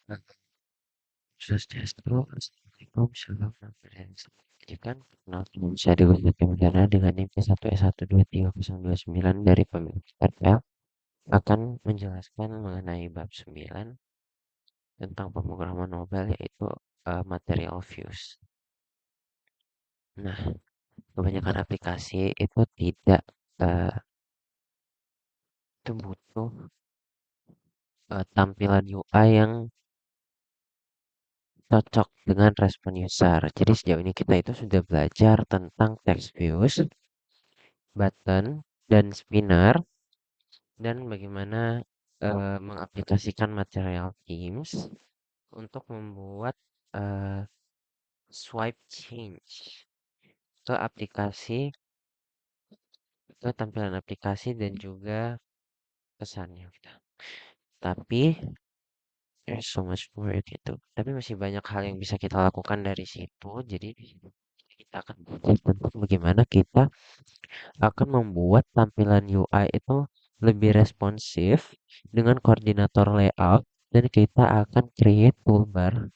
Nah, Swastiastu, Assalamualaikum, salam referensi. Jadi kan penonton bisa digunakan negara dengan NIM P1S12309 dari pemilik RPL akan menjelaskan mengenai bab 9 tentang pemrograman mobile yaitu material views. Nah, kebanyakan aplikasi itu tidak eh, itu butuh tampilan UI yang cocok dengan respon user. Jadi sejauh ini kita itu sudah belajar tentang text views, button, dan spinner, dan bagaimana mengaplikasikan material themes untuk membuat eh, swipe change ke aplikasi, ke tampilan aplikasi dan juga kesannya. Tapi there's so much more gitu. Tapi masih banyak hal yang bisa kita lakukan dari situ. Jadi kita akan belajar tentang bagaimana kita akan membuat tampilan UI itu lebih responsif dengan koordinator layout dan kita akan create toolbar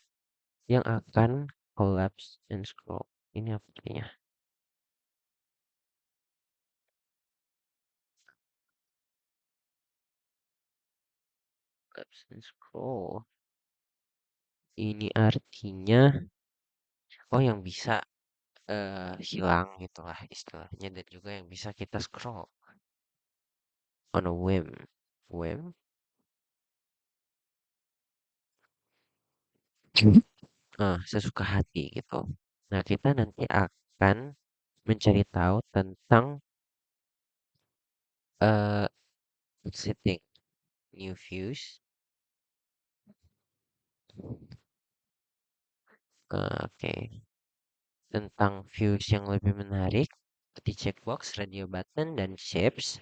yang akan collapse and scroll. Ini artinya collapse and scroll. Ini artinya yang bisa hilang gitulah istilahnya dan juga yang bisa kita scroll on a whim sesuka hati gitu. Nah, kita nanti akan mencari tahu tentang eh setting new views. Oke, tentang views yang lebih menarik seperti checkbox, radio button, dan shapes,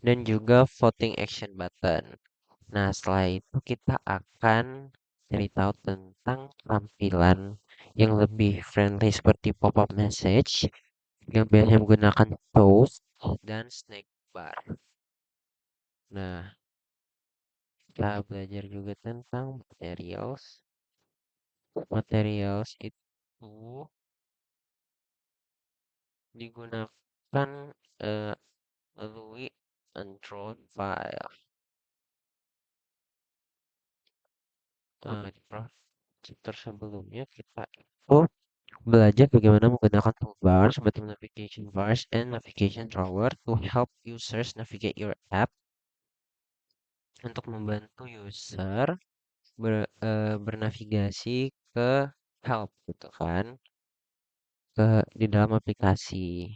dan juga voting action button. Nah, setelah itu kita akan cari tahu tentang tampilan yang lebih friendly seperti pop-up message yang biasanya menggunakan toast dan snack bar. Nah, kita belajar juga tentang materials. Materials itu digunakan eh, melalui Android file. Di chapter sebelumnya kita itu belajar bagaimana menggunakan toolbar seperti navigation bars and navigation drawer to help users navigate your app untuk membantu user bernavigasi ke help gitu kan di dalam aplikasi.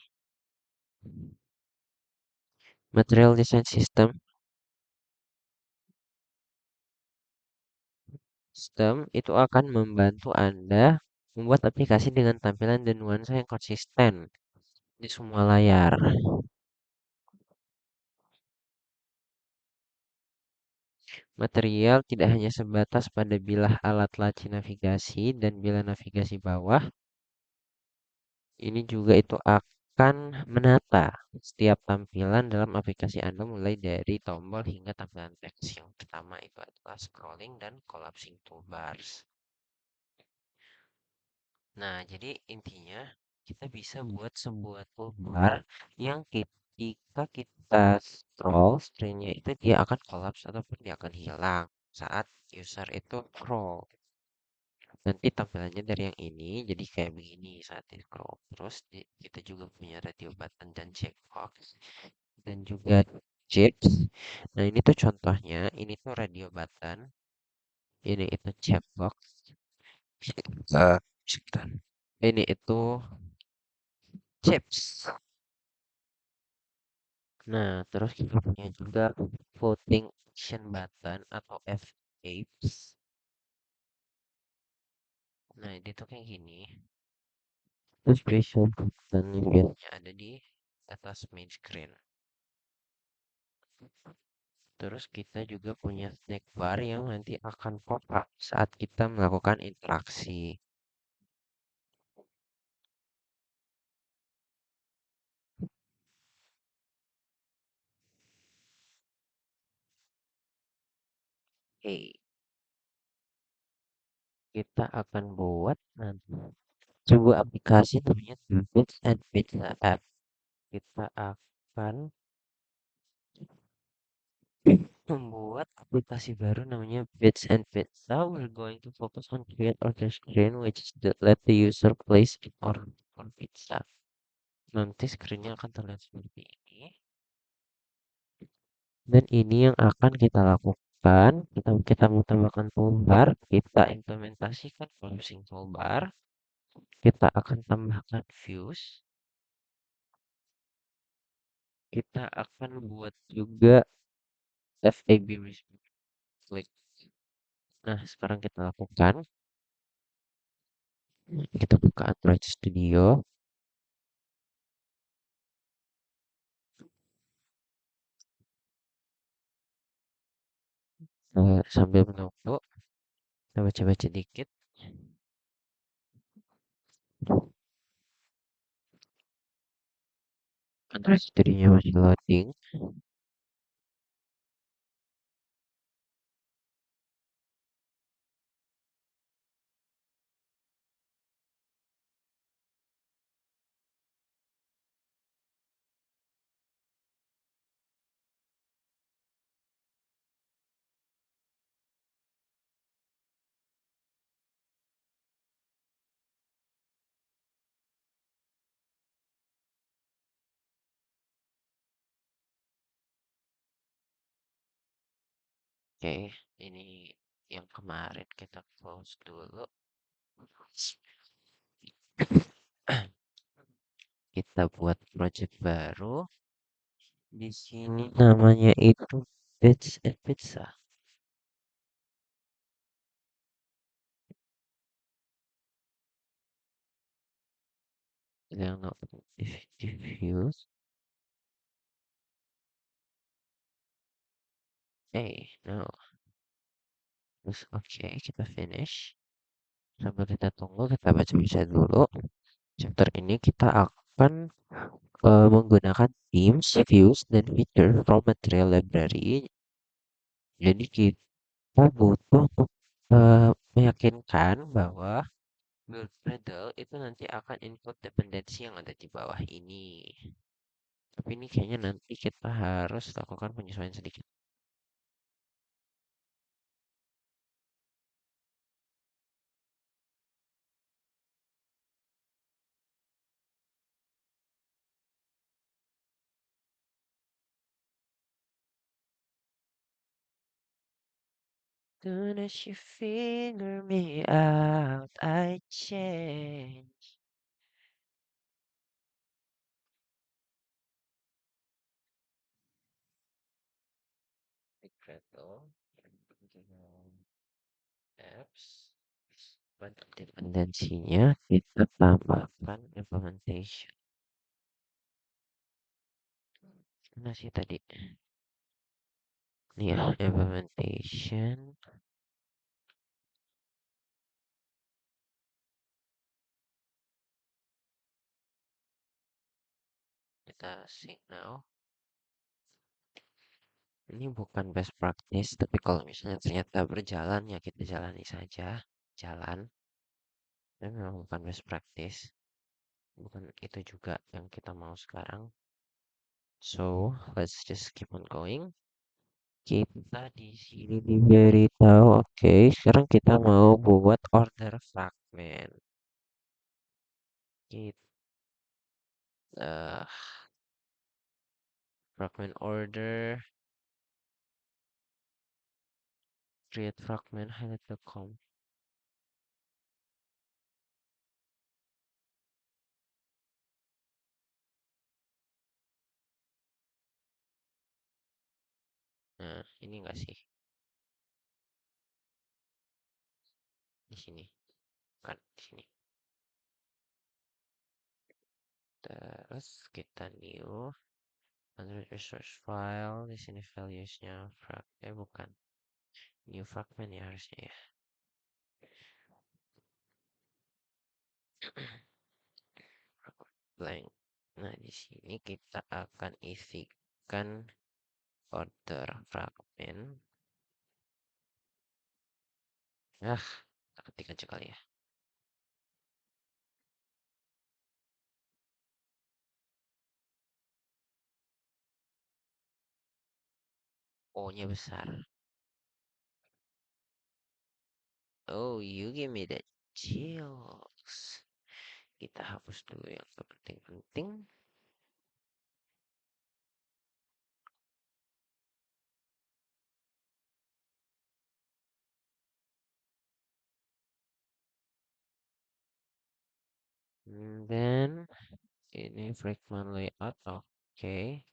Material design system itu akan membantu Anda membuat aplikasi dengan tampilan dan nuansa yang konsisten di semua layar. Material tidak hanya sebatas pada bilah alat laci navigasi dan bilah navigasi bawah, ini juga itu akan menata setiap tampilan dalam aplikasi Anda mulai dari tombol hingga tampilan teks. Yang pertama itu adalah scrolling dan collapsing toolbars. Nah, jadi intinya kita bisa buat sebuah toolbar yang ketika kita scroll screen-nya itu dia akan collapse ataupun dia akan hilang saat user itu scroll. Nanti tampilannya dari yang ini jadi kayak begini saat di scroll. Terus kita juga punya radio button dan checkbox dan juga chips. Nah, ini tuh contohnya, ini tuh radio button, ini itu checkbox. Sebentar. Ini itu chips. Nah, terus kita punya juga voting action button atau F8. Nah, ini tuh kayak gini. Terus special button yang biasanya ada di atas main screen. Terus kita juga punya snack bar yang nanti akan pop up saat kita melakukan interaksi. Oke, kita akan buat nanti sebuah aplikasi namanya Bits and Pizza App. Kita akan membuat aplikasi baru namanya Bits and Pizza. We're going to focus on create order screen, which is let the user place an order for pizza. Nanti screennya akan terlihat seperti ini. Dan ini yang akan kita lakukan. Kita mau tambahkan toolbar. Kita implementasikan closing toolbar. Kita akan tambahkan views. Kita akan buat juga FAB response. Klik. Nah, sekarang kita lakukan. Kita buka Android Studio. Sambil menunggu, kita baca-baca dikit. Android Studio masih loading. Oke, ini yang kemarin kita close dulu. Kita buat project baru. Di sini namanya itu Bits and Pizza. Yang no diffuse. No. Terus oke, kita finish. Sambil kita tunggu, kita baca-baca dulu. Chapter ini kita akan menggunakan themes, views, dan feature from material library. Jadi kita butuh untuk meyakinkan bahwa build Gradle itu nanti akan input dependensi yang ada di bawah ini. Tapi ini kayaknya nanti kita harus lakukan penyesuaian sedikit. Soon as you figure me out, I change. Gradle, apps, dependensinya kita tambahkan implementation. Mana sih tadi? Nih ya, implementation. Kita sync now. Ini bukan best practice, tapi kalau misalnya ternyata berjalan, ya kita jalani saja. Jalan. Tapi memang bukan best practice. Bukan itu juga yang kita mau sekarang. So, let's just keep on going. Kita di sini diberitahu, oke, sekarang kita mau buat order fragment. Kita fragment order, create fragment, highlight the com. Nah, ini enggak sih? Di sini. Bukan, di sini. Terus kita new Android resource file. Di sini valuesnya bukan. New fragment ya harusnya ya. Blank. Nah, di sini kita akan isikan order fragment. Ah, Kita ketik aja kali ya. O-nya besar. Oh, you give me that chills. Kita hapus dulu yang penting-penting. And then ini fragment layout. Oke.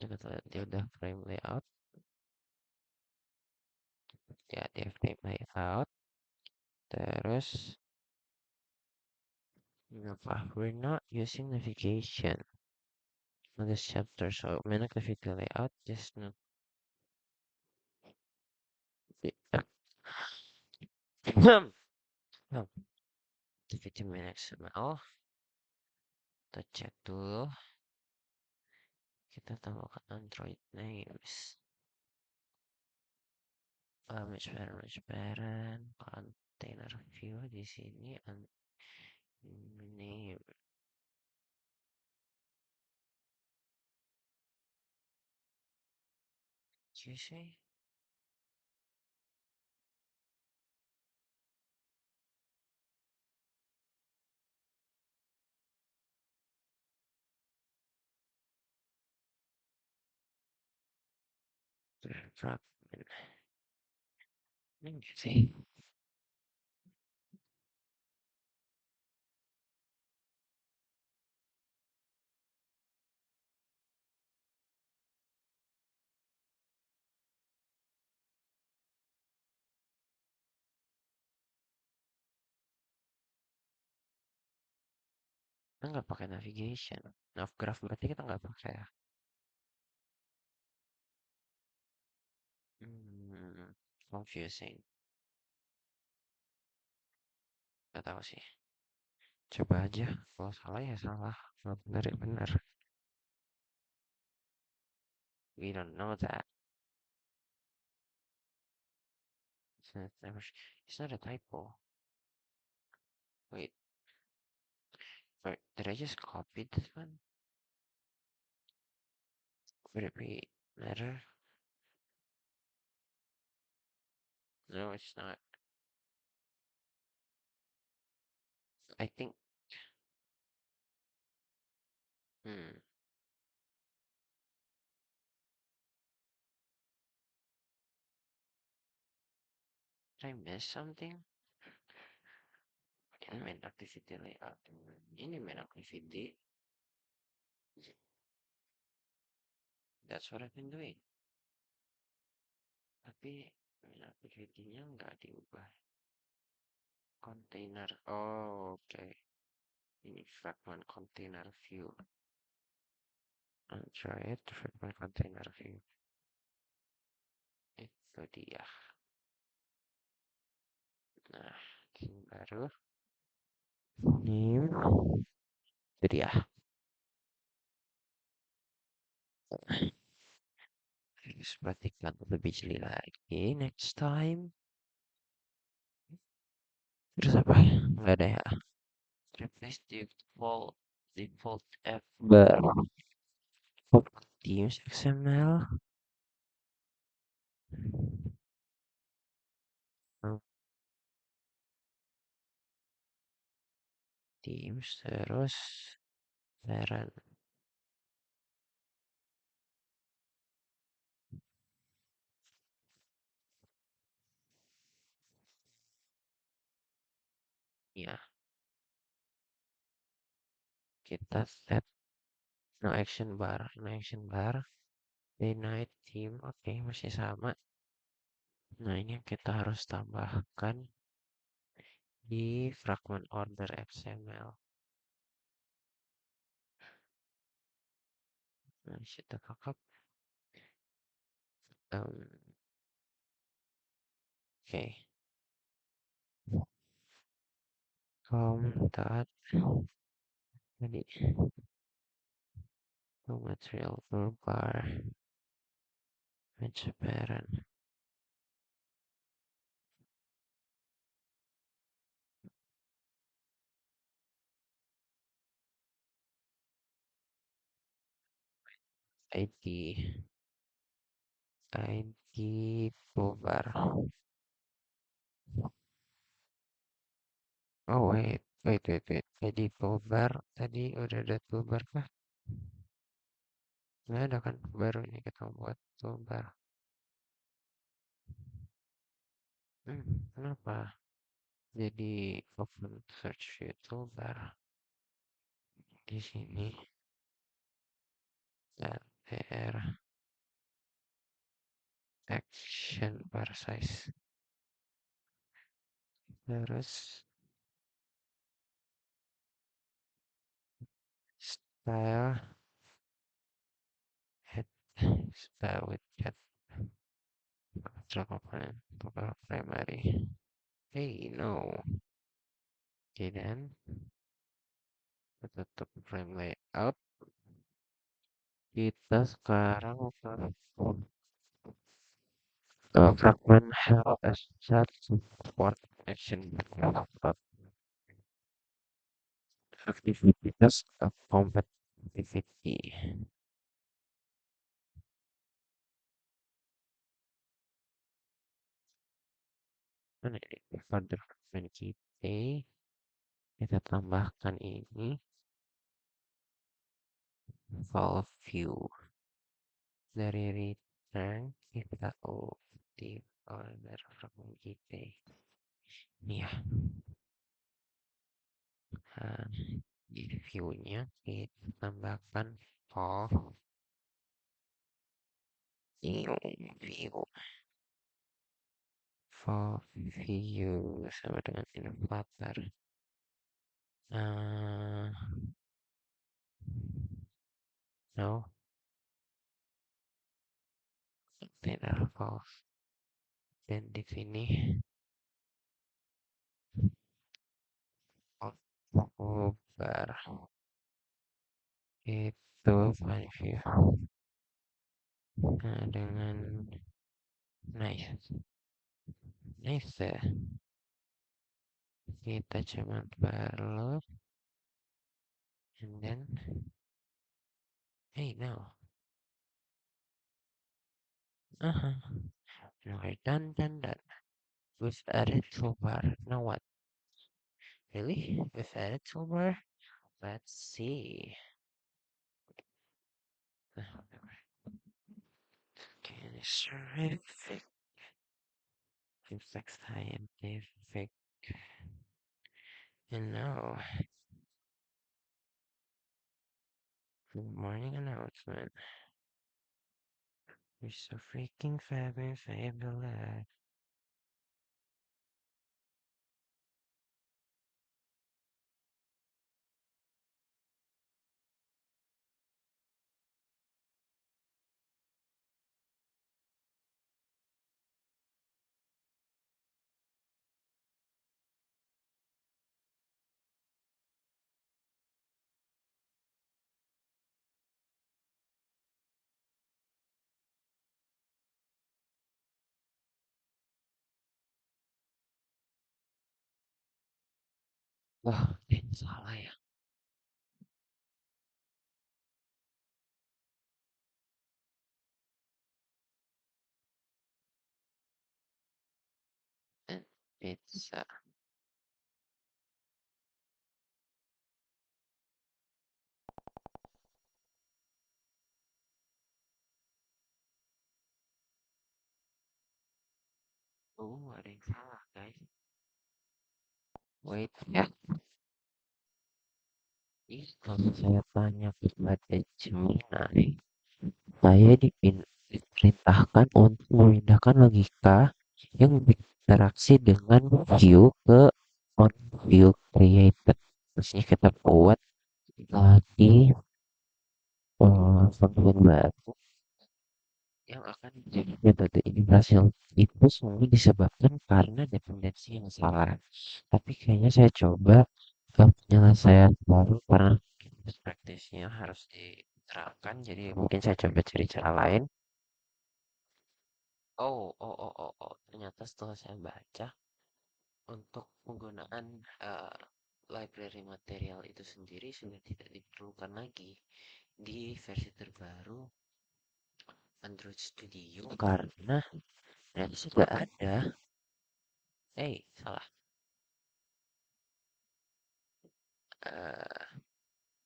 Kita lihat dia udah frame layout. Ya, dia frame layout. Terus apa? We're not using navigation on this chapter, so main activity layout just not. Activity main XML. Kita cek dulu. Kita tambahkan Android names. Match parent, container view di sini, name. You say? Fragment. Ini sih. Kita nggak pakai navigation. Navgraph berarti kita nggak pakai ya. Confusing. Gak tahu sih. Coba aja. Kalau salah ya salah. Kalau benar ya benar. We don't know that. It's not a typo. Wait. Did I just copy this one? Would it be matter? No, it's not. I think. Hmm. Did I miss something? Ini main activity layout. Ini main activity. That's what I've been doing. Tapi main activity-nya nggak diubah. Container. Oh, oke. Okay. Ini fragment container view. Try it. Fragment container view. Itu dia. Nah, ini baru. Ini. Itu dia. Harus perhatikan lebih jeli lagi next time. Terus apa? Nggak ada ya. Replace default F bar of Teams XML. Teams terus parent. Ya, kita set no action bar. Day night team. Oke, masih sama. Nah, ini yang kita harus tambahkan di fragment order XML. Nah, kita kakap. Oke. Dot tadi material toolbar match parent. ID ID toolbar. Oh wait. ID toolbar tadi udah ada toolbar kah? Nggak ada kan? Baru ini kita buat toolbar. Kenapa? Jadi open search view toolbar di sini. LTR action bar size. Terus style head style widget control component toolbar primary. Hey no. Oke dan kita tutup frame layout. Kita sekarang fragment help as chat support action activities of compatibility. Mana ini further fragment kita tambahkan ini valve view dari return kita di order fragment kita ya. Nah, di view-nya kita tambahkan valve view view sama dengan inverter. No, tidak false. Dan di sini bar itu find view. Nah, dengan nice ya. Kita cuma perlu and then hey no. Okay, done. We've added toolbar. Now what? Really? We've added toolbar? Let's see. Okay, terrific. Seems like scientific. And now, good morning announcement. You're so freaking fabulous. Wah, salah ya. And it's ada yang salah guys. Wait ya. Kalau saya tanya kepada Gemini, saya diperintahkan untuk memindahkan logika yang berinteraksi dengan view ke on view created. Terusnya kita buat lagi function baru yang akan jadi metode ini berhasil. Itu semua disebabkan karena dependensi yang salah. Tapi kayaknya saya coba penyelesaian baru karena best practice-nya harus diterapkan. Jadi mungkin saya coba cari cara lain. Ternyata setelah saya baca untuk penggunaan library material itu sendiri sudah tidak diperlukan lagi di versi terbaru Android Studio karena ternyata sudah ada. Salah. Eh,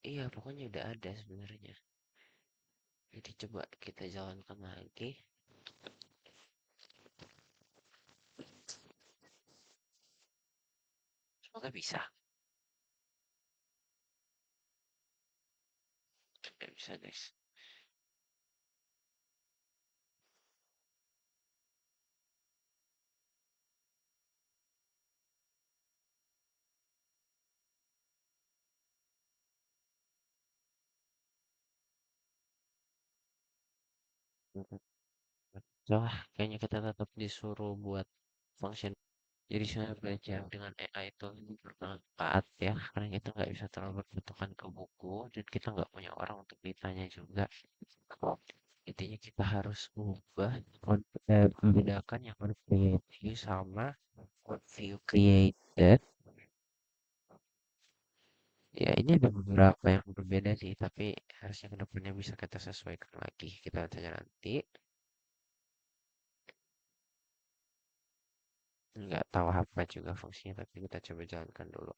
iya, pokoknya udah ada sebenarnya. Jadi coba kita jalankan lagi. Semoga bisa. Coba bisa, guys. Betul lah, kayaknya kita tetap disuruh buat function. Jadi saya belajar dengan AI itu bermanfaat ya, karena kita nggak bisa terlalu bergantungan ke buku dan kita nggak punya orang untuk ditanya juga. Intinya kita harus mengubah membedakan yang on create view sama on view created. Ya ini ada beberapa yang berbeda sih, tapi harusnya kedepannya bisa kita sesuaikan lagi. Kita lihat saja nanti. Nggak tahu apa juga fungsinya, tapi kita coba jalankan dulu.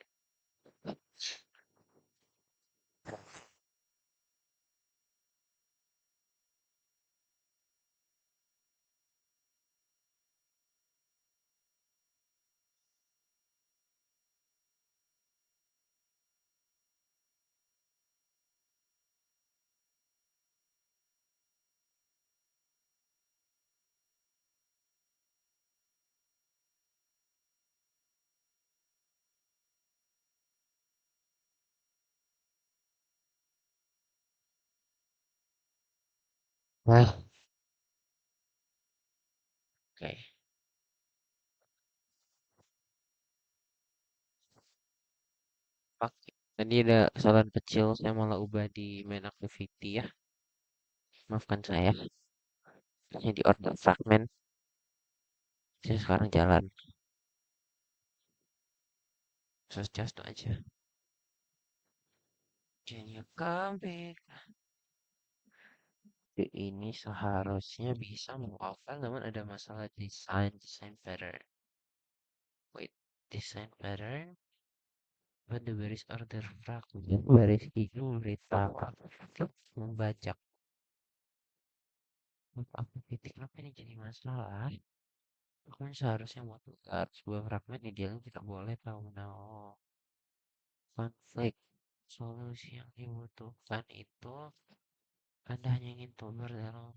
Nah, oke. Oke. Tadi ada kesalahan kecil, saya malah ubah di main activity ya. Maafkan saya. Ini di order fragment. Saya sekarang jalan. Just aja. Can you come back? Ini seharusnya bisa mengoper, namun ada masalah design pattern. Wait, design pattern? But the baris order fragment. Baris itu beritahu membajak. Aku titik apa ini jadi masalah? Aku kan seharusnya mau tukar sebuah fragmen idealnya tidak boleh tahu no. Konflik solusi yang dibutuhkan itu Anda hanya ingin tukar dalam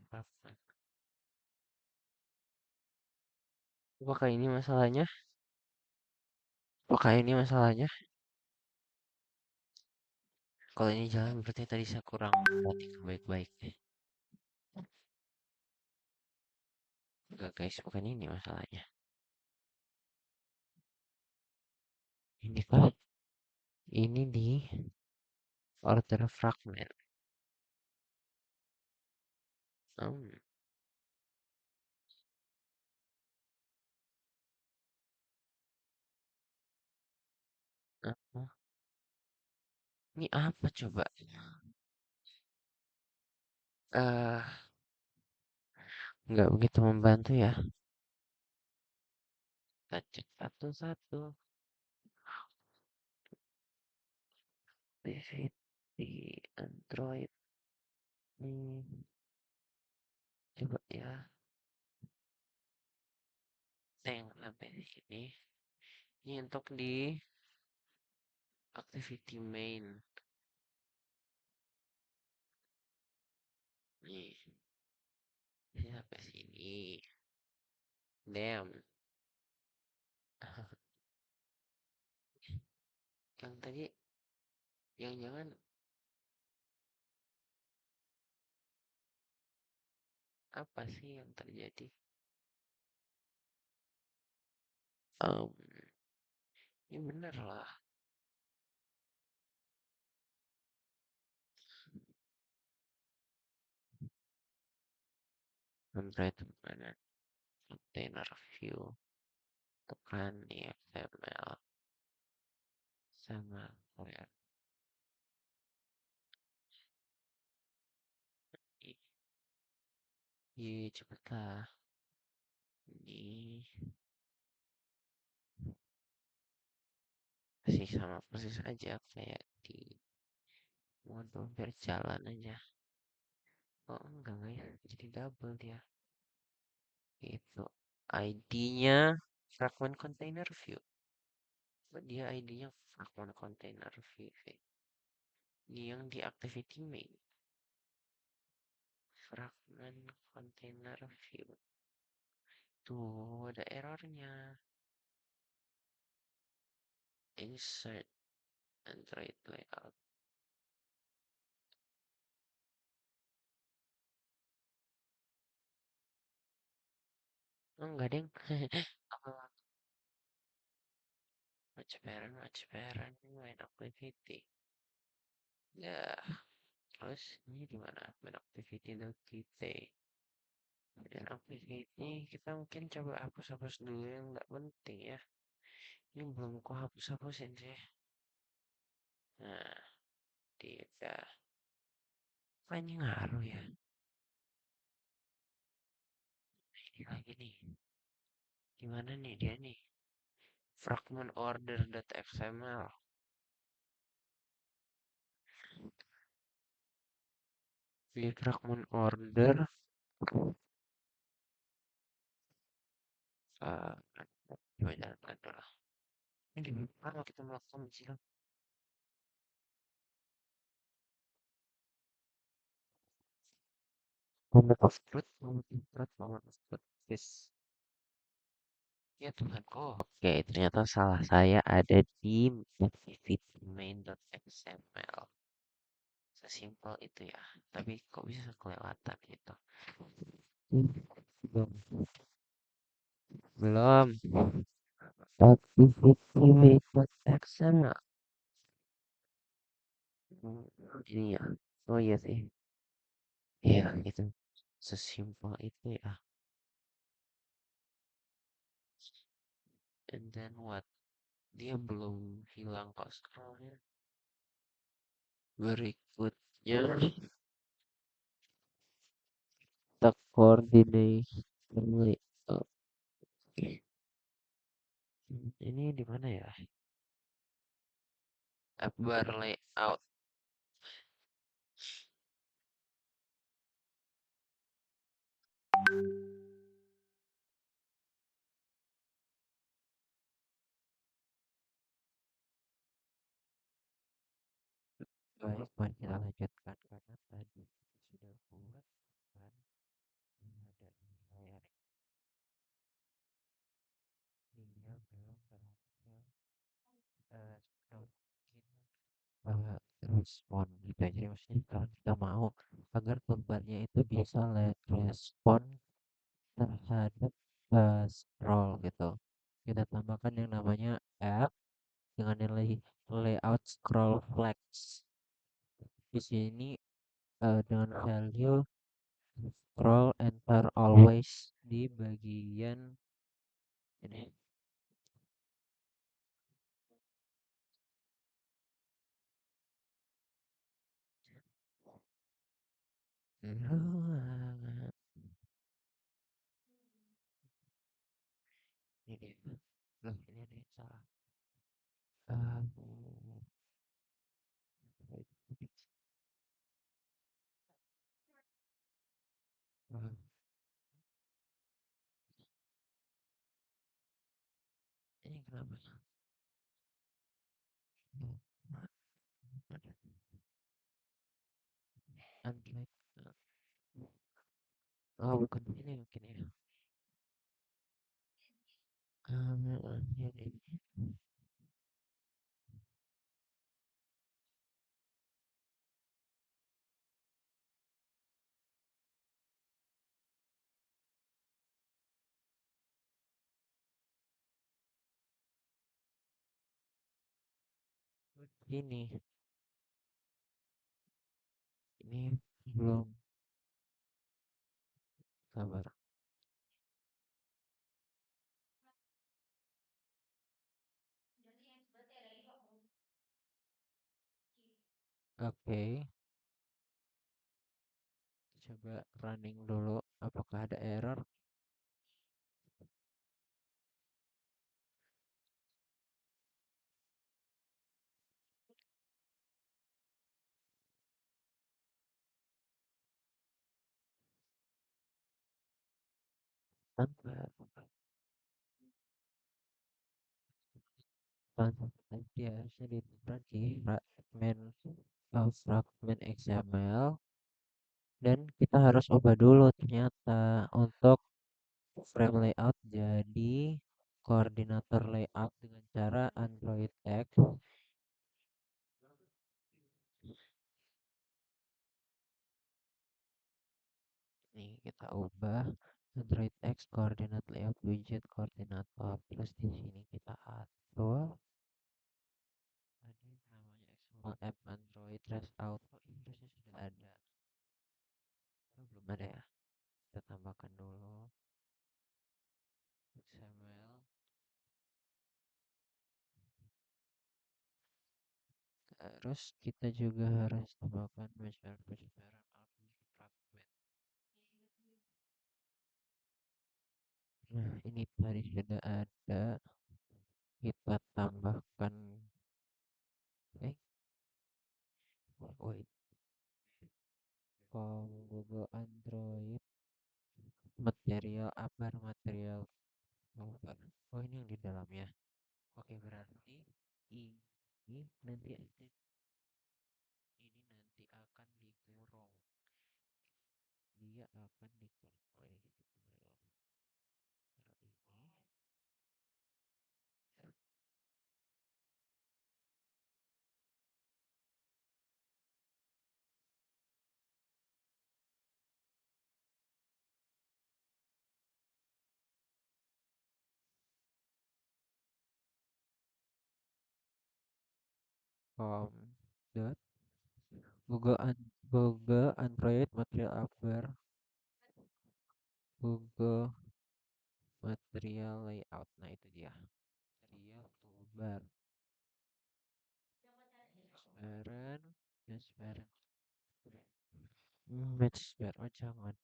fragmen. Apakah ini masalahnya? Apakah ini masalahnya? Kalau ini jalan berarti tadi saya kurang perhatikan baik-baik. Enggak guys, bukan ini masalahnya. Ini kah? Ini di order fragment. Hmm, apa? Ini apa coba? Eh, nggak begitu membantu ya. Kita cek satu-satu. Di Android nih. Coba ya. Teng sampai di sini. Ini untuk di activity main. Nih, ini sampai sini. Damn. Yang tadi, yang jangan apa sih yang terjadi? Um, ini bener lah. Android mana? Container view. Tekan nih XML sama lihat. Iya, cepetkah? Ini masih sama persis aja kayak di mode berjalan aja. Oh enggak ya, jadi double dia. Itu ID-nya fragment container view. Dia ID-nya fragment container view. Ini yang di activity main. Fragment container view. Tuh ada errornya. Insert Android layout. Oh, enggak deng. Apa match parent main activity. Ya, terus ini di mana? Main activity.kita. Dan activity kita mungkin coba hapus-hapus dulu yang nggak penting ya. Ini belum ku hapus-hapusin sih. Nah, tidak. Apa ini ngaruh ya? Ini lagi nih. Gimana nih dia nih? Fragment order.xml. Di fragment order. Uh, coba jalankan dulu. Ini gimana kita melakukan sih? Moment of truth, moment of truth, moment of truth. Yes. Ya Tuhanku. Oke, ternyata salah saya ada di activity main.xml. Sesimpel itu ya. Tapi kok bisa kelewatan gitu? Belum. Belum. Activity main.xml. Ini ya. Oh iya sih. Iya, itu sesimpel itu ya. And then what? Dia belum hilang kok scrollnya. Berikutnya the coordination layout. Ini di mana ya? App bar layout. Baik, mari kita lanjutkan karena tadi kita sudah buat kan ada layar tinggal belum berhasil respon gitu ya. Jadi maksudnya kalau kita mau agar toolbarnya itu bisa respon terhadap scroll gitu. Kita tambahkan yang namanya app dengan nilai layout scroll flex. Di sini dengan value scroll enter always di bagian ini. Ini dia. Loh, ini ada yang salah. Eh, eh, ini kenapa? Unlike, oh bukan ini mungkin ya. Ini ini ini belum sabar. Oke, coba running dulu. Apakah ada error? Tanpa nanti harusnya ditemukan di fragment XML, dan kita harus ubah dulu ternyata untuk frame layout jadi koordinator layout dengan cara Android X. Nih kita ubah Android X coordinate layout widget koordinator, terus di sini kita atur ada yang namanya XML app Android REST Auto, ini harusnya sudah ada. Oh, belum ada ya, kita tambahkan dulu XML. Terus kita juga harus tambahkan measure fragment. Nah ini tadi sudah ada, kita tambahkan eh wait, Google Android material upper material over. Oh ini yang di dalamnya. Oke berarti ini nanti akan dikurung, dia akan dikurung. Oh, ini ini dot Google Android material upper Google material layout. Nah itu dia material toolbar transparent transparent match spare. Oh jangan,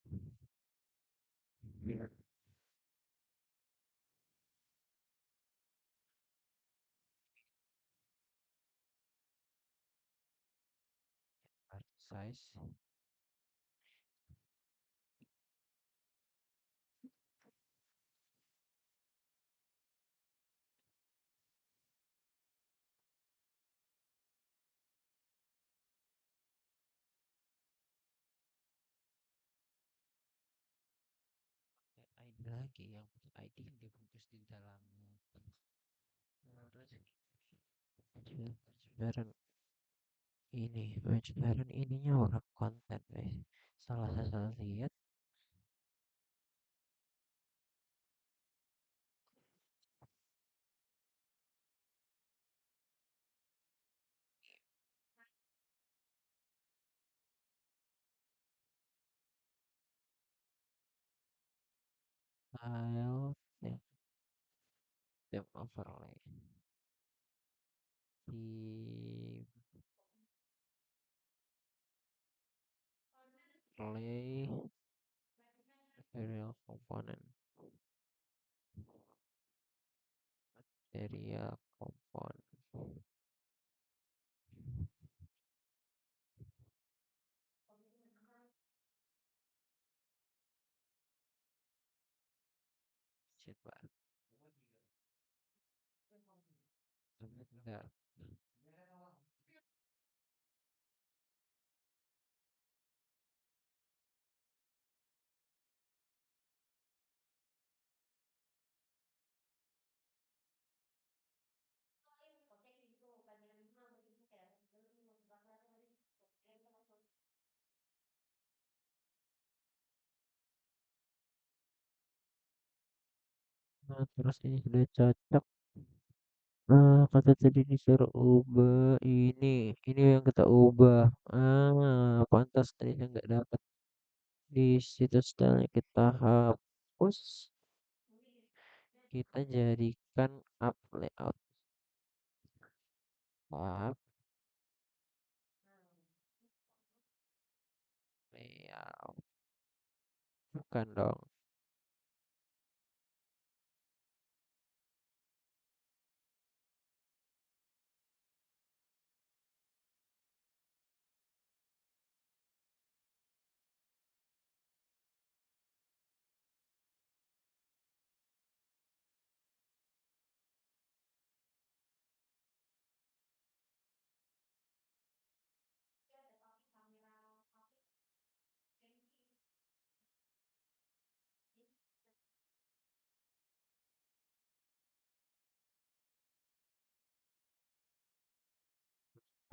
art size ID lagi, yang ID yang dibungkus di dalam transparent. Ini transparent ininya orang konten salah salah lihat. File tab overlay di play material component material component sidebar. Sebentar, nah terus ini sudah cocok. Nah kata tadi disuruh ubah ini yang kita ubah. Pantas tadi saya nggak dapat di situ style, kita hapus, kita jadikan up layout. Up layout Bukan dong.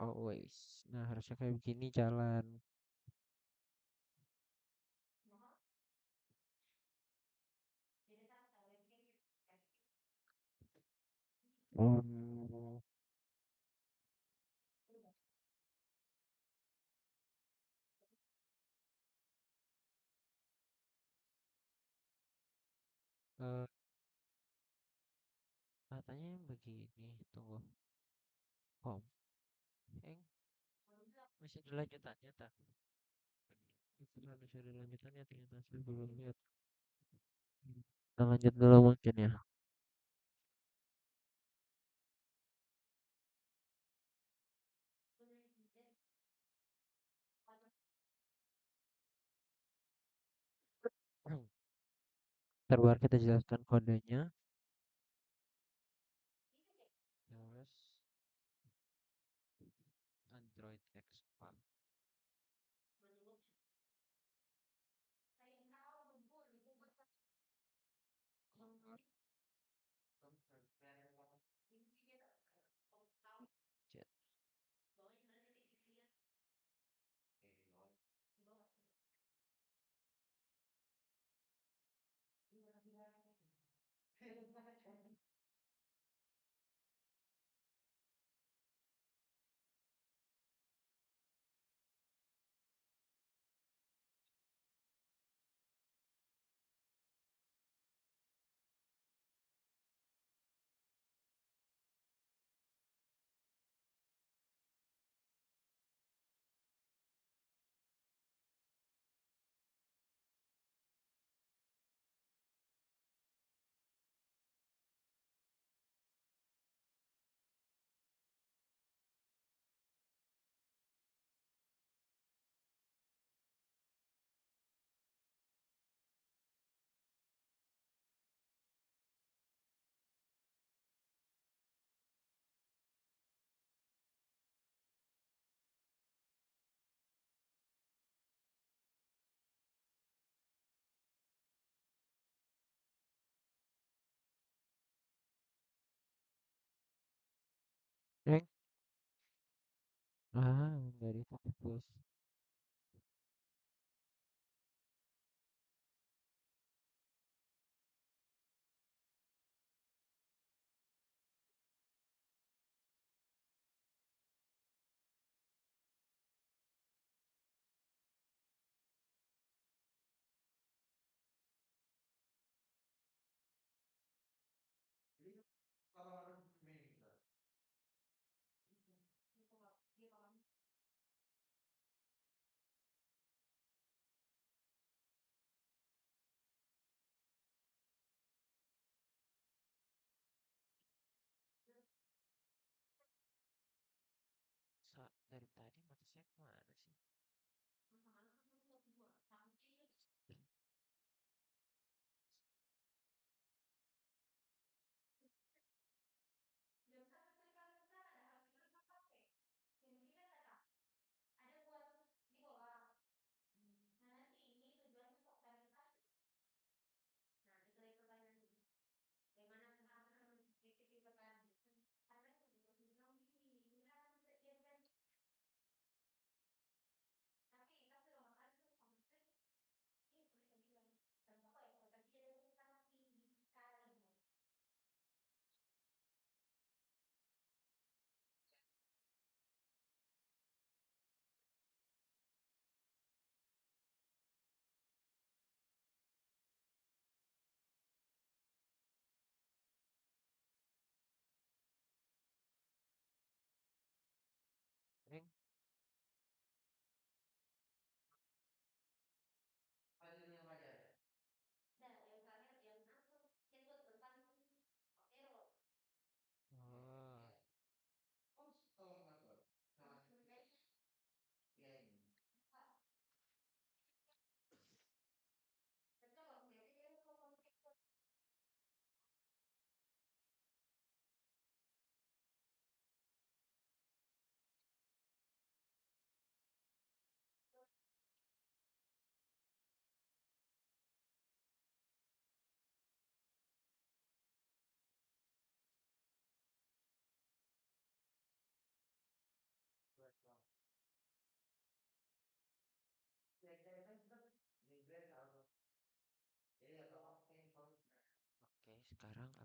Always. Nah, harusnya kayak begini jalan. Oh, eh, katanya yang begini. Tunggu. Kom. Eng, masih ada lanjutannya tak? Itu kan masih ada lanjutannya ternyata saya belum lihat. Kita lanjut dulu mungkin ya. Terbaru kita jelaskan kodenya. Terus Android X4. Jet. Eng. Ah, nggak difokus.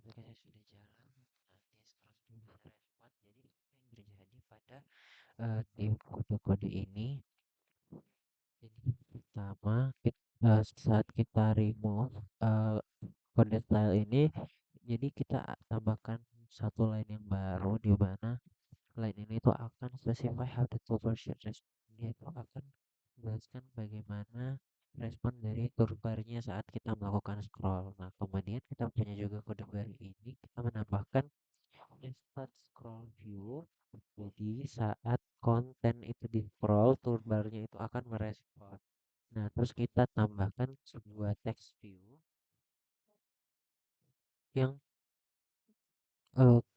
aplikasi sudah jalan, nanti scroll bisa respon. Jadi apa yang terjadi pada di kode-kode ini? Jadi pertama saat kita remove kode style ini, jadi kita tambahkan satu line yang baru di mana line ini tuh akan specify how the toolbar should respond. Dia itu akan menjelaskan bagaimana respon dari toolbarnya saat kita melakukan scroll. Nah, kemudian kita punya juga kode baru ini, kita menambahkan instant scroll view. Jadi saat konten itu di scroll, toolbarnya itu akan merespon. Nah, terus kita tambahkan sebuah text view yang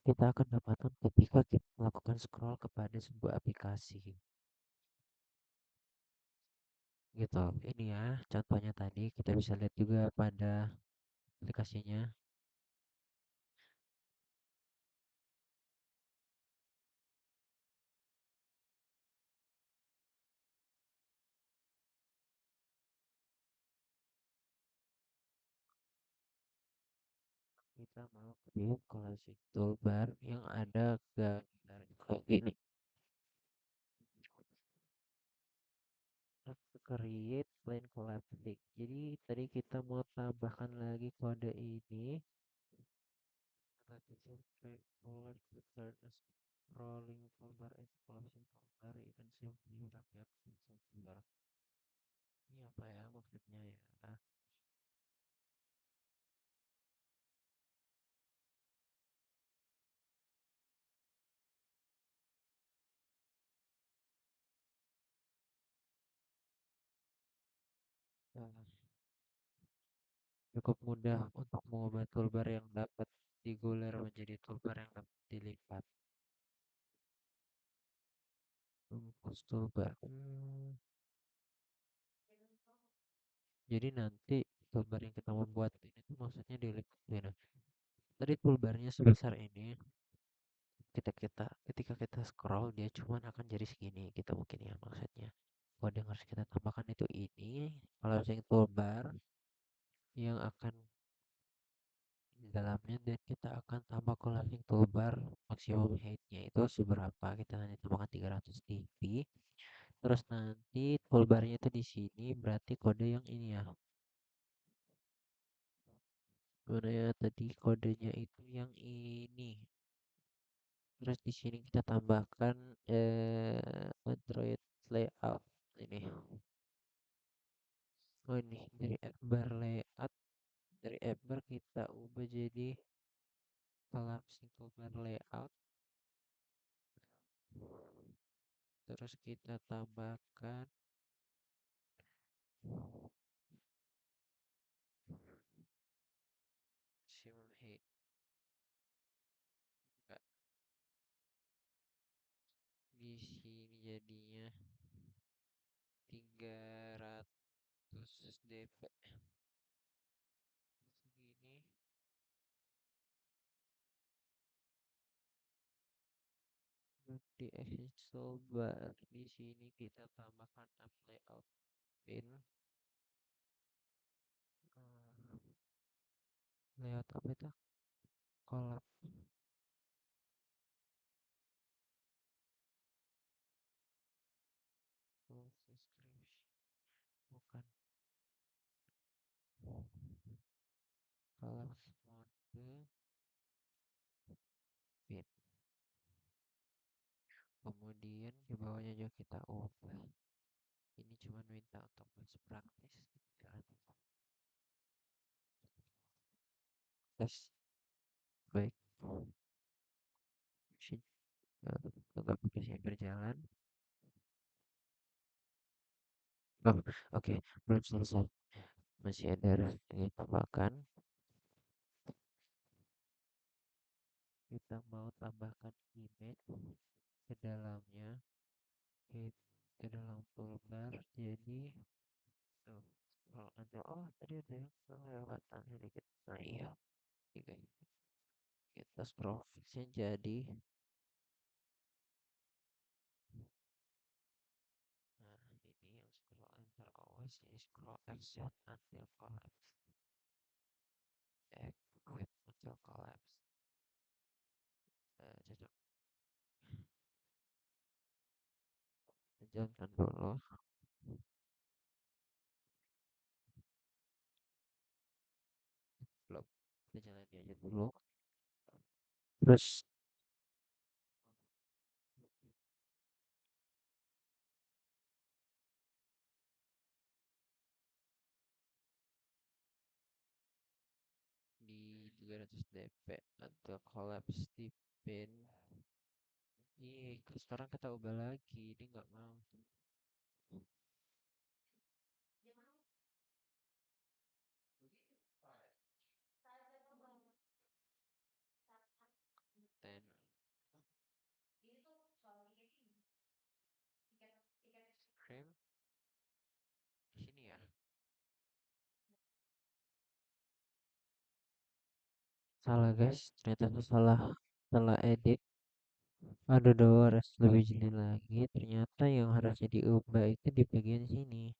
kita akan dapatkan ketika kita melakukan scroll kepada sebuah aplikasi gitu. Ini ya contohnya tadi, kita bisa lihat juga pada aplikasinya. Kita mau create collage toolbar yang ada gambar kayak gini. Create plain collapse. Jadi tadi kita mau tambahkan lagi kode ini. Scrolling toolbar explosion toolbar even simply rakyat toolbar. Ini apa ya maksudnya ya? Nah, cukup mudah untuk mengubah toolbar yang dapat diguler menjadi toolbar yang dapat dilipat. Bungkus toolbar. Jadi nanti toolbar yang kita membuat ini tuh maksudnya dilipat. Nah, tadi toolbarnya sebesar ini. Ketika kita scroll dia cuman akan jadi segini gitu mungkin ya maksudnya. Kode yang harus kita tambahkan itu ini. Kalau yang toolbar yang akan di dalamnya, dan kita akan tambah collapsing toolbar maksimum height-nya itu seberapa, kita nanti tambahkan 300 dp. Terus nanti toolbarnya itu di sini berarti kode yang ini ya, mana ya tadi kodenya itu yang ini. Terus di sini kita tambahkan Android layout ini. Oh ini dari app bar layout, dari app bar kita ubah jadi collapsing toolbar layout. Terus kita tambahkan maximum height. Enggak, di sini jadinya 300 dp segini. Di install bar di sini kita tambahkan app layout pin. Layout apa itu? Collab full description, bukan collab mode pin. Kemudian di bawahnya juga kita ubah. Ini cuma minta untuk best practice, jangan tes. Baik, untuk aplikasi yang berjalan. Oh, oke, belum selesai. Masih ada yang tambahkan. Kita mau tambahkan image ke dalamnya, ke dalam toolbar. Jadi tuh, kalau ada, oh tadi ada yang kelewatan sedikit. Nah iya, tiga kita scroll fixnya jadi, nah ini yang scroll enter always, jadi scroll exit until collapse. Equipment. until collapse. Cocok. Jalankan dulu. Belum. Kita jalani aja dulu. Terus di 300 dp until collapse di pin. Ih, sekarang kita ubah lagi. Dia nggak mau. 10 frame di sini ya. Salah guys, ternyata itu salah edit. Aduh, harus lebih jeli lagi. Ternyata yang harusnya diubah itu di bagian sini.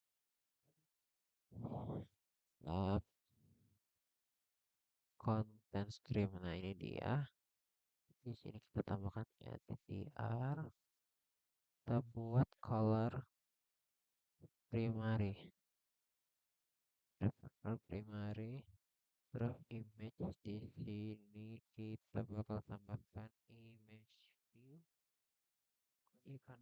Up content screen. Nah, ini dia. Di sini kita tambahkan TTR. Kita buat color primary. Color primary. Terus image di sini kita bakal tambahkan image view. Iya kan?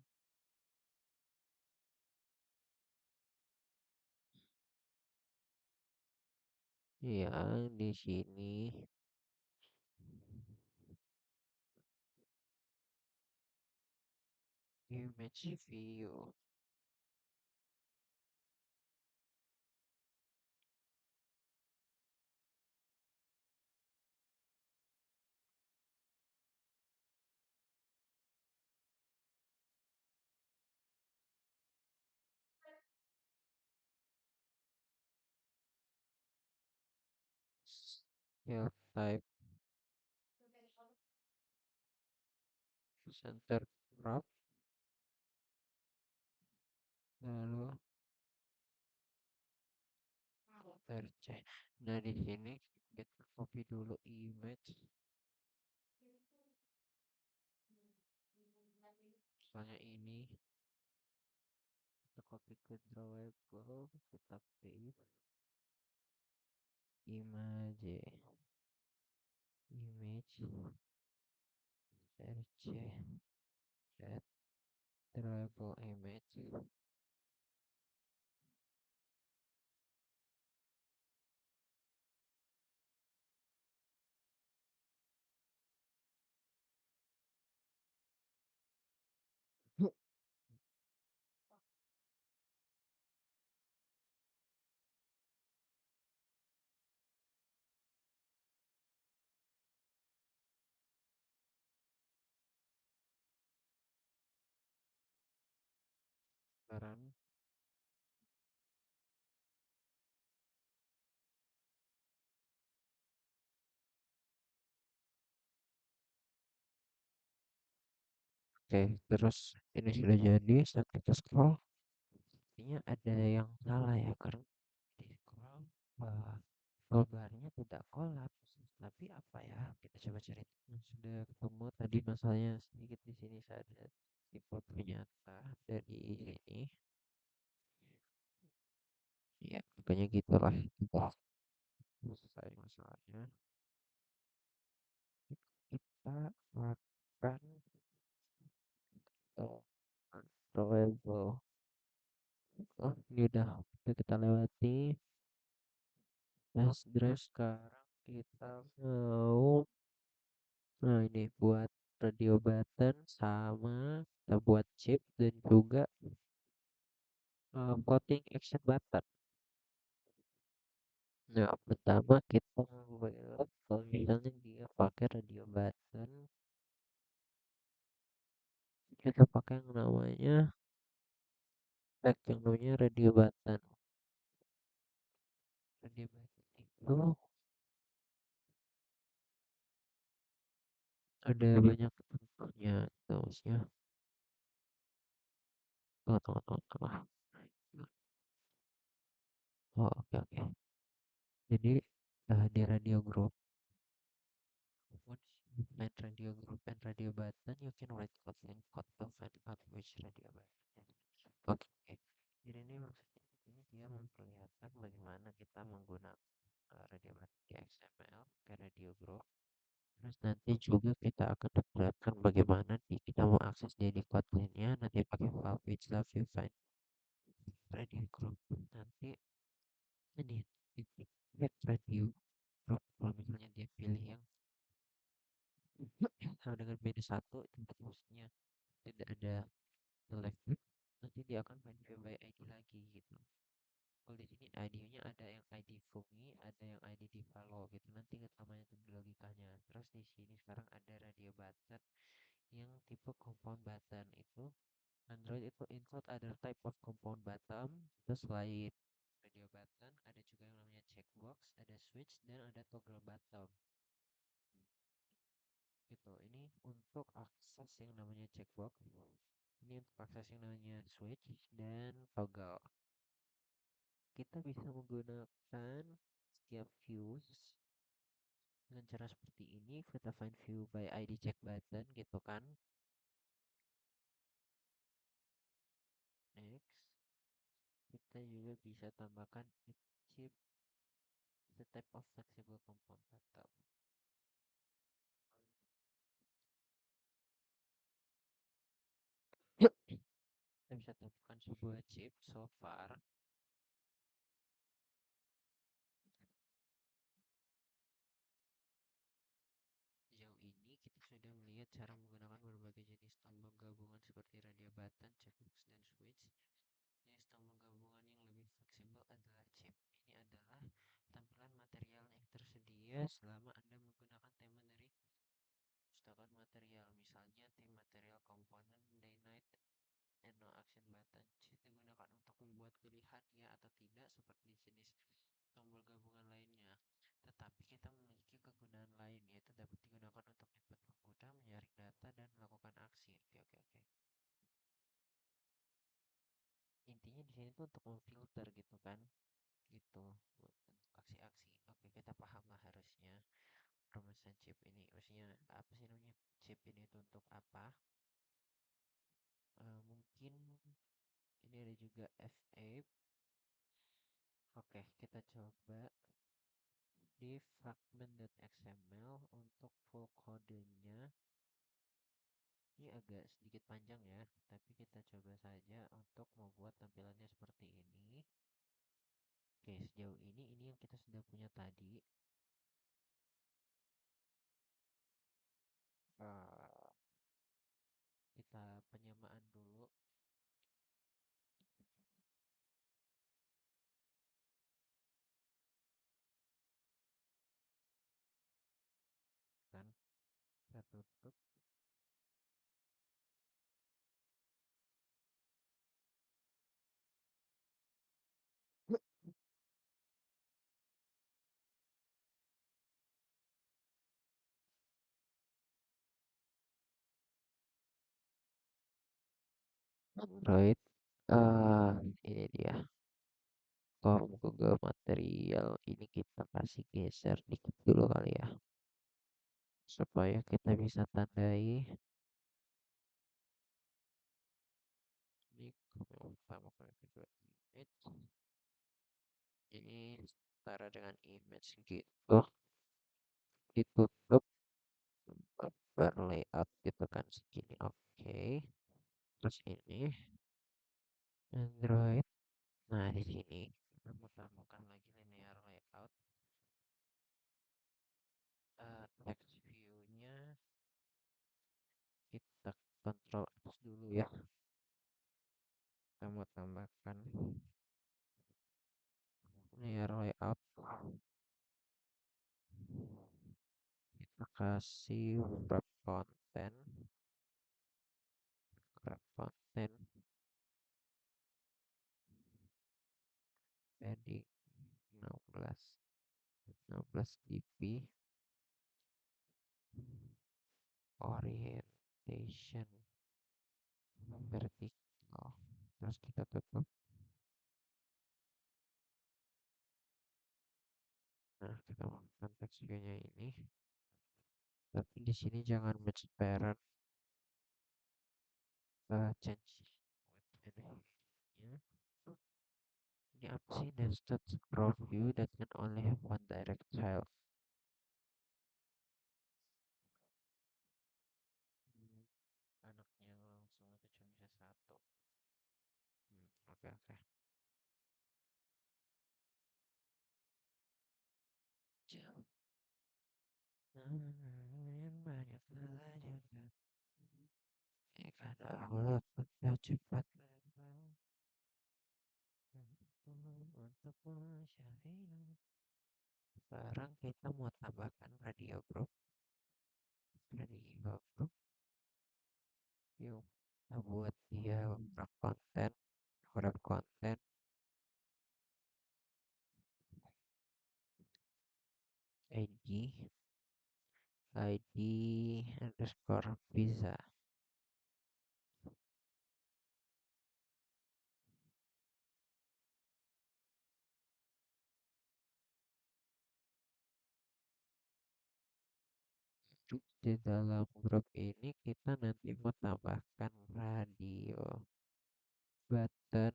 Iya, di sini image view. Field type center crop, lalu RC. Nah, di sini kita copy dulu image. Misalnya ini kita copy ke drawable, kita paste image RC set drawable image. Sekarang oke, terus ini sudah jadi. Saat kita scroll, sepertinya ada yang salah ya, karena di scroll toolbarnya tidak kolaps. Tapi apa ya? Kita coba cari. Nah, sudah ketemu tadi masalahnya sedikit di sini saja. Tipe ternyata dari sini. Ya, pokoknya gitulah. Kita selesai masalahnya. Kita akan uh, drawable. Oh, ini udah kita lewati. Flash drive sekarang kita mau. Nah, ini buat radio button sama kita buat chip dan juga voting action button. Nah, pertama kita belok kalau misalnya dia pakai radio button, kita pakai yang namanya tag yang namanya radio button. Radio button itu ada banyak bentuknya, maksudnya. Oh, tengah. Oh, oke oke. Jadi di radio group Find radio group and radio button. You can write Kotlin code to find out which radio button. Oke. Jadi ini maksudnya ini dia memperlihatkan bagaimana kita menggunakan radio button di XML ke radio group. Terus nanti juga kita akan perlihatkan bagaimana kita mau akses jadi Kotlinnya nanti pakai file which love you find radio group. Nanti ini get radio group kalau misalnya dia pilih yang sama dengan beda satu itu maksudnya tidak ada select group, nanti dia akan find view by ID lagi gitu. Kalau di sini ID-nya ada yang ID fungi, ada yang ID di follow gitu. Nanti namanya itu logikanya. Terus di sini sekarang ada radio button yang tipe compound button itu Android itu include other type of compound button. Terus selain radio button ada juga yang namanya checkbox, ada switch dan ada toggle button. Gitu. Ini untuk akses yang namanya checkbox. Ini untuk akses yang namanya switch dan toggle. Kita bisa menggunakan setiap views dengan cara seperti ini. Kita find view by ID check button gitu kan. Next, kita juga bisa tambahkan chip the type of flexible compound button. Kita bisa tambahkan sebuah chip so far. Sejauh ini kita sudah melihat cara menggunakan berbagai jenis tombol gabungan seperti radio button, checkbox, dan switch. Jenis tombol gabungan yang lebih fleksibel adalah chip. Ini adalah tampilan material yang tersedia selama Anda menggunakan tema dari pustakaan material. Misalnya tim material komponen day night and no action button. Chip digunakan untuk membuat pilihan ya atau tidak seperti jenis tombol gabungan lainnya. Tetapi kita memiliki kegunaan lain, yaitu dapat digunakan untuk input pengguna, menyaring data, dan melakukan aksi. Oke. Intinya di sini tuh untuk memfilter gitu kan, gitu untuk aksi-aksi. Oke, kita paham lah harusnya permasalahan chip ini. Maksudnya apa sih namanya chip ini itu untuk apa? Mungkin ini ada juga F8. Oke, kita coba di fragment.xml untuk full kodenya. Ini agak sedikit panjang ya, tapi kita coba saja untuk membuat tampilannya seperti ini. Oke, sejauh ini yang kita sudah punya tadi. Uh, kita penyamaan dulu kan, kita tutup. Android, ini dia. Google material ini kita kasih geser dikit dulu kali ya, supaya kita bisa tandai ini pertama kali kedua image. Ini setara dengan image gitu, ditutup berlayout gitu kan segini. Oke, terus ini Android. Nah, di sini kita mau tambahkan lagi linear layout. Text view-nya kita kontrol X dulu ya. Kita mau tambahkan linear layout. Kita kasih wrap content padding 16 dp, orientation vertical, terus kita tutup. Nah, kita masukkan text view-nya ini. Tapi di sini jangan match parent change with anything. Ini apa sih? Nested scroll view that can only have one direct child. Hmm, anaknya langsung itu cuma bisa satu. Oke oke. Jauh. Yang banyak belajar. Karena Allah sudah cepat terbang untuk mensyahir. Sekarang kita mau tambahkan radio group. Radio group. Yuk, kita buat dia beberapa konten, ID, ID underscore visa. Di dalam grup ini kita nanti mau tambahkan radio button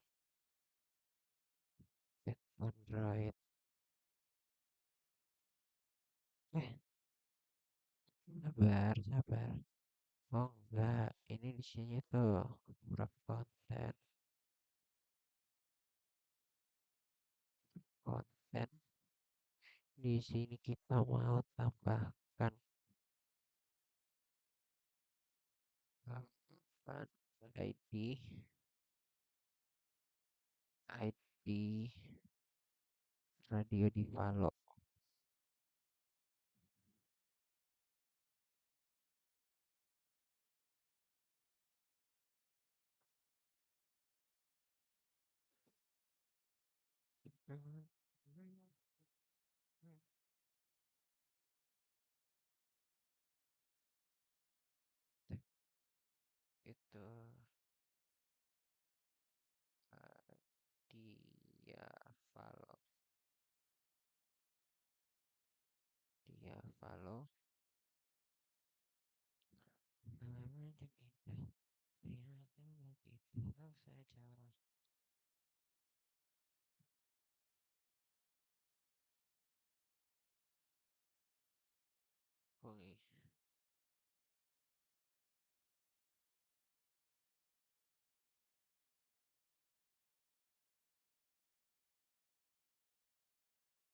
dan Android. Eh, sabar. Oh enggak, ini di sini tuh beberapa konten. Di sini kita mau tambahkan tambahkan ID, ID radio di follow. Itu dia follow, dia follow. Namanya kita lihat begitu saja. Oke.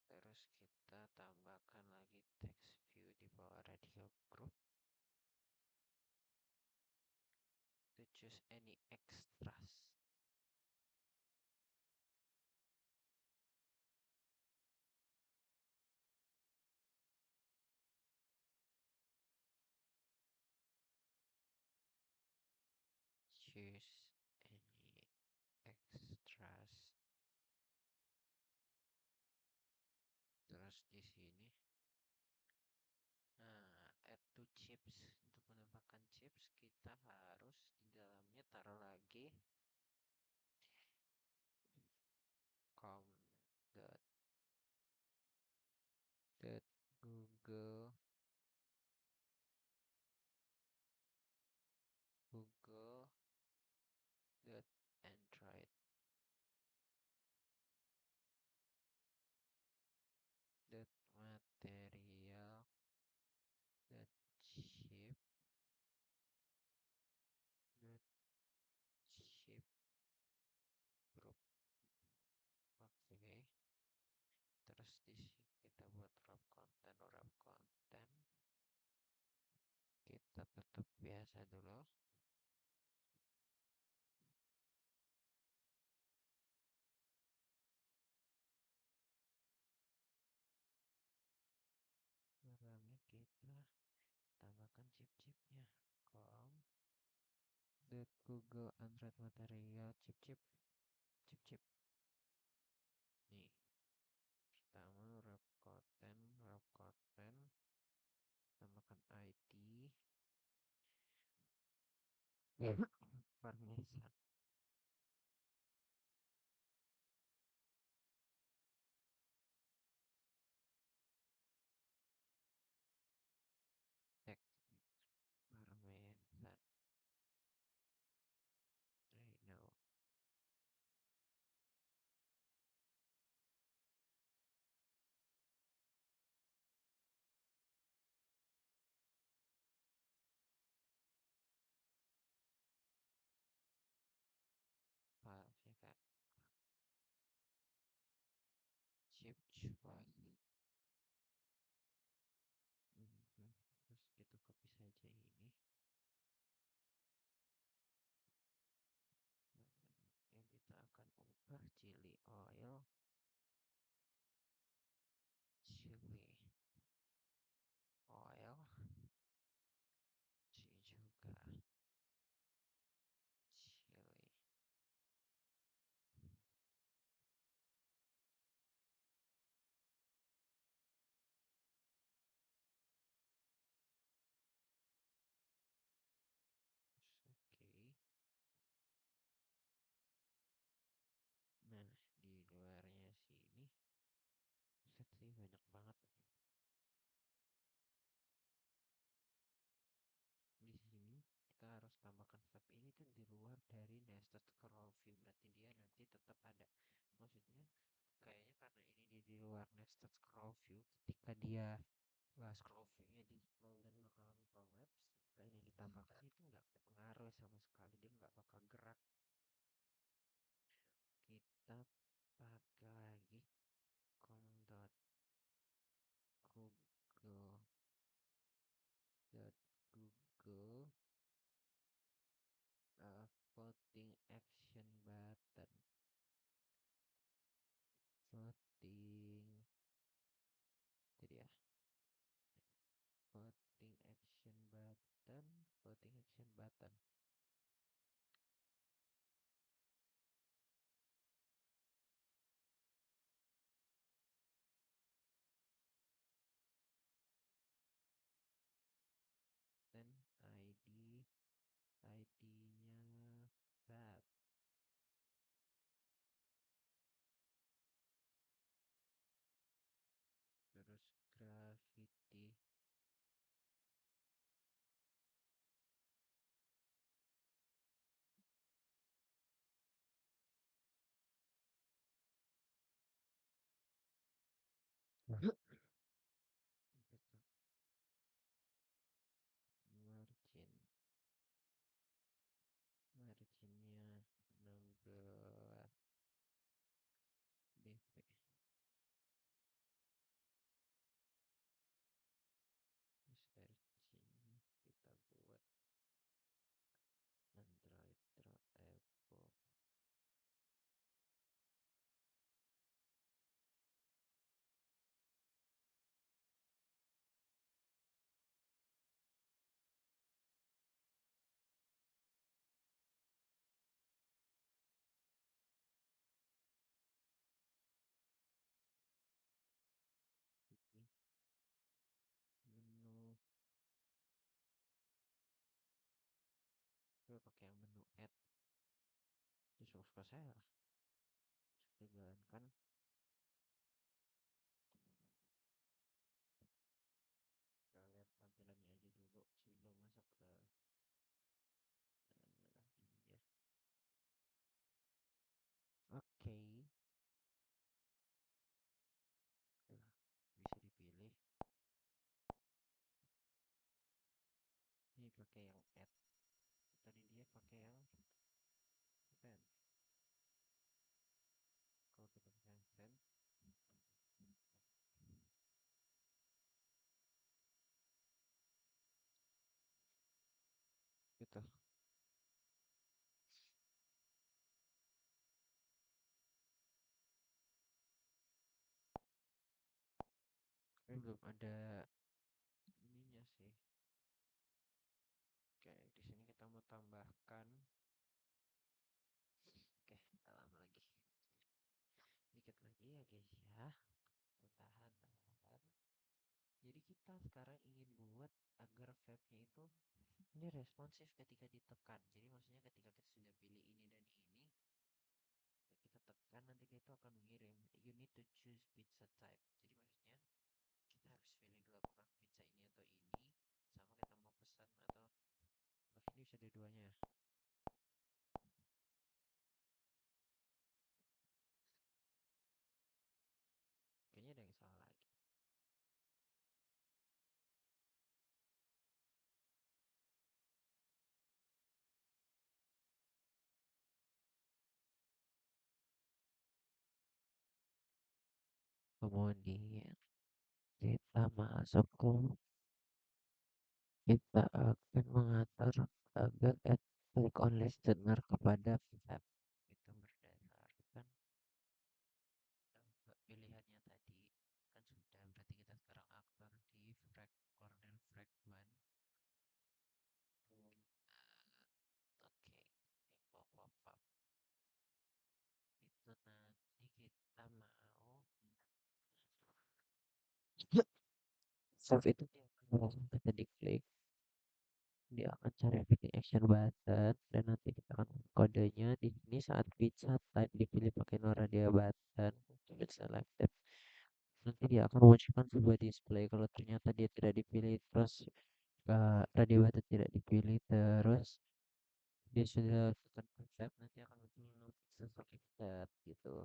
Terus kita tambahkan lagi text view di bawah radio group. To choose any extras. Choose any extras. Terus di sini, nah, add to chips. Untuk menambahkan chips, kita harus di dalamnya taruh lagi com dot google dot android dot material dot chip dot chip group. Oke, terus di sini kita buat wrap konten, kita tutup biasa dulu. Dalamnya kita tambahkan chip-chipnya. Com the Google Android material chip-chip chip-chip. Nih, pertama wrap konten, tambahkan ID, permission, dari nested scroll view, berarti dia nanti tetap ada, maksudnya kayaknya karena ini di luar nested scroll view, ketika dia scroll view-nya di scroll dan bakal collapse, ini ditambahkan itu nggak pengaruh sama sekali, dia nggak bakal gerak. Kita pakai lagi com.google Google voting action button, voting, jadi ya, voting action button, voting action button. Dan ID-nya Bab, terus graffiti, marginnya 16 dp, searching kita buat Android Evo. Menu, gue pakai yang menu add, suka saya lah, kita jalankan. Kita lihat tampilannya aja dulu sebelum masuk ke ini ya. Oke, bisa dipilih. Ini pakai yang add, tadi dia pakai yang send. Kalau kita pakai yang send, gitu. Tapi belum ada ininya sih. Oke, di sini kita mau tambahkan. Oke, kita lama lagi. Dikit lagi ya guys ya. Tahan. Jadi kita sekarang ingin buat agar vape-nya itu ini responsif ketika ditekan. Jadi maksudnya ketika kita sudah pilih ini dan ini, kita tekan nanti itu akan mengirim. You need to choose pizza type. Jadi maksudnya kita harus pilih dulu apakah pizza ini atau ini, sama kita mau pesan atau ini bisa dua-duanya. Kayaknya ada yang salah lagi. Kemudian kita masuk ke, kita akan mengatur agar click on listener kepada vape itu berdasarkan pilihannya tadi kan sudah, berarti kita sekarang aktor di frag core dan frag one. Oke, ini pop up itu nanti kita mau save itu, dia akan kita diklik, dia akan cari everything action button dan nanti kita akan kodenya di sini saat pizza type dipilih pakai no radio button selected, nanti dia akan memunculkan sebuah display kalau ternyata dia tidak dipilih, terus radio button tidak dipilih, terus dia sudah tekan accept nanti akan muncul notifikasi accept gitu.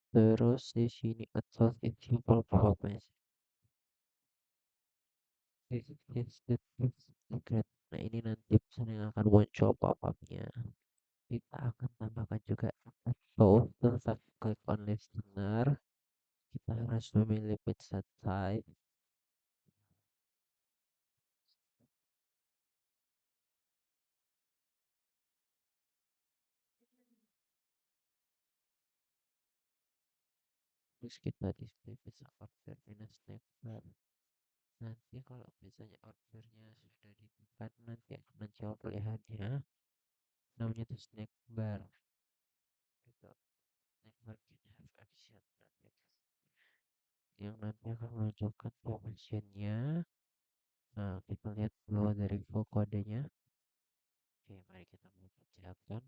Terus di sini advanced in simple performance. This is the secret. Nah ini nanti pesan yang akan muncul pop-upnya. Kita akan tambahkan juga atau tetap klik on listener. Kita harus memilih pizza type. Terus kita display pizza order minus snack bar. Nanti kalau misalnya ordernya sudah ditekan nanti akan muncul pilihannya namanya itu snack bar gitu. Snack bar can have action yang nanti akan menunjukkan actionnya. Nah kita lihat dulu dari full kodenya. Oke mari kita mau kerjakan.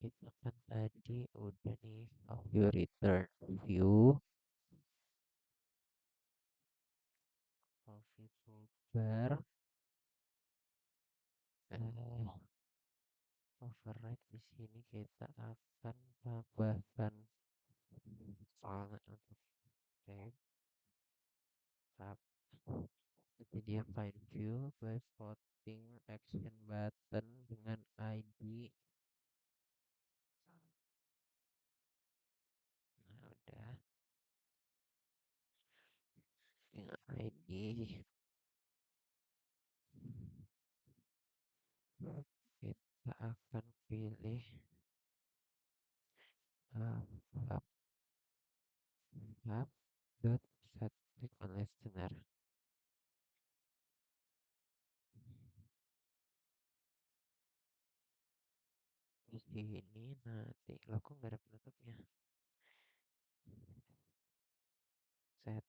Kita kan tadi udah nih view return view coffee bar override di sini kita akan tambahkan file untuk tag tab. Jadi dia find view by voting action button dengan ID. Nah udah dengan ID kita akan pilih tab tab dot set click on listener. Terus di ini nanti lo kok nggak ada penutupnya, set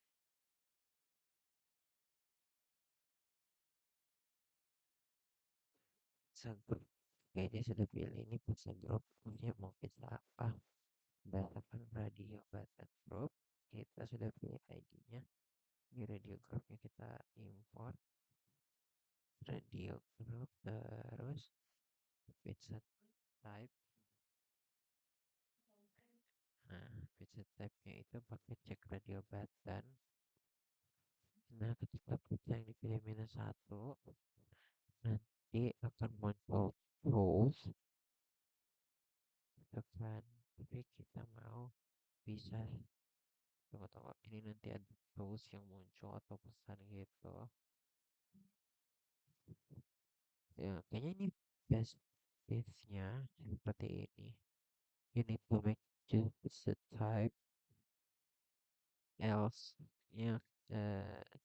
subgroup. Oke dia sudah pilih ini pizza group, punya mau pizza apa, berdasarkan radio button group. Kita sudah pilih ID-nya. Di radio groupnya kita import radio group, terus pizza type. Nah pizza type-nya itu pakai check radio button. Nah ketika pizza yang dipilih minus satu nanti akan muncul tools depan, tapi kita mau bisa tunggu ini nanti ada tools yang muncul atau pesan gitu ya, kayaknya ini best case-nya seperti ini. You need to make just the type else ya,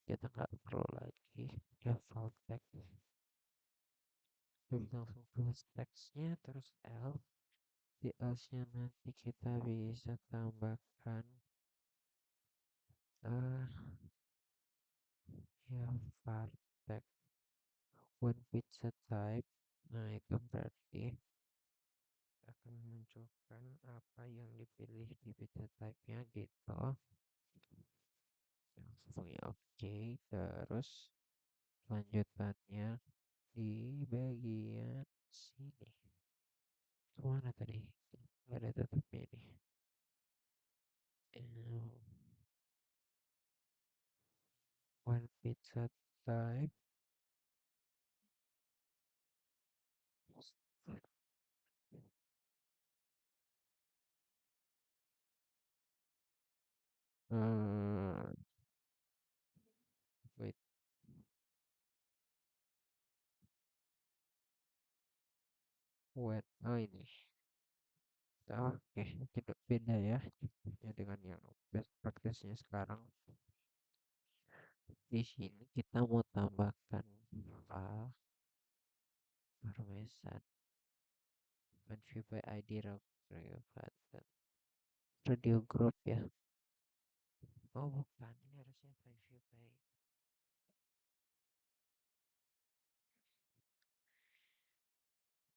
kita nggak perlu lagi default text. Terus langsung tulis teksnya terus else. Di else nya nanti kita bisa tambahkan ya var text when pizza type. Nah itu berarti akan memunculkan apa yang dipilih di pizza type-nya gitu. Langsung ya oke. Terus lanjutannya di bagian sini. Kemana tadi? Gak ada tutupnya ini. One pizza type. Hmm, wait, what? Oh ini. Oke, kita beda ya. Ya dengan yang best practice-nya sekarang. Di sini kita mau tambahkan file parmesan view by ID radio button radio group ya. Oh bukan, ini harusnya view by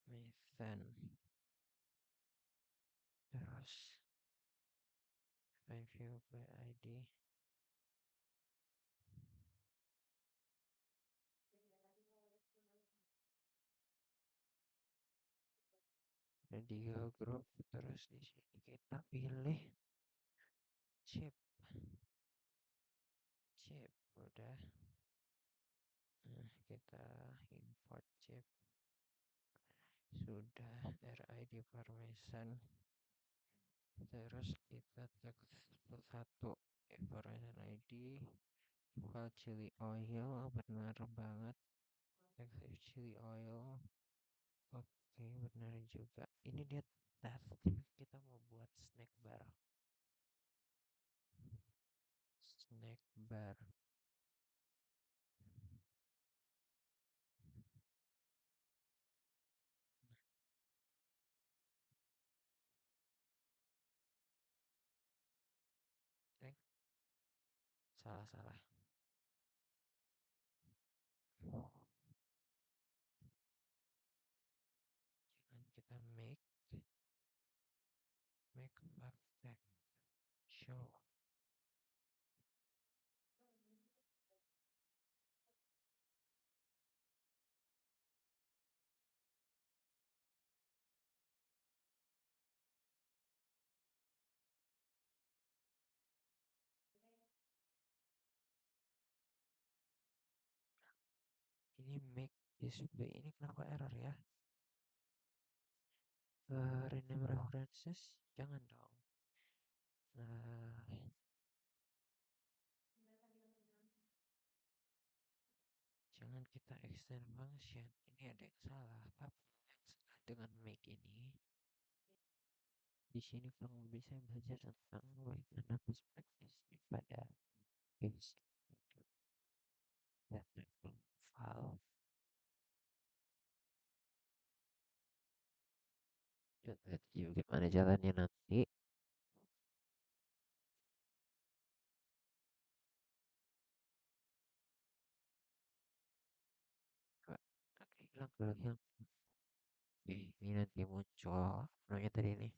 Mason, terus view by ID. di grup, terus di sini kita pilih chip, udah. Nah, kita import chip, sudah RID parmesan, terus kita text satu information ID, file chili oil, benar banget, text chili oil. Oke, benar juga. Ini dia tes. Kita mau buat snack bar. Snack bar. Eh, salah. Jangan kita make perfect show. Ini make display. Ini kenapa error ya? Rename references. Jangan dong. Nah, jangan kita extend function. Ini ada yang salah. Apa yang salah dengan make ini? Di sini kurang lebih saya belajar tentang bagaimana best practice pada case dan file. Lihat juga gimana jalannya nanti. Oke, hilang dulu yang ini nanti muncul. Namanya tadi nih.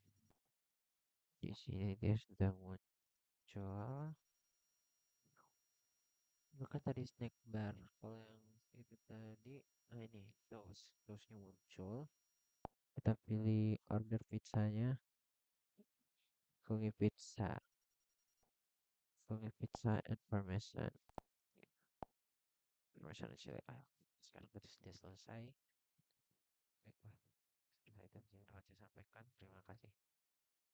Di sini dia sudah muncul. Maka tadi snack bar. Kalau yang itu tadi, nah ini toastnya muncul. Kita pilih order pizzanya, fungi pizza and parmesan. Parmesan chili. Sekarang sudah selesai.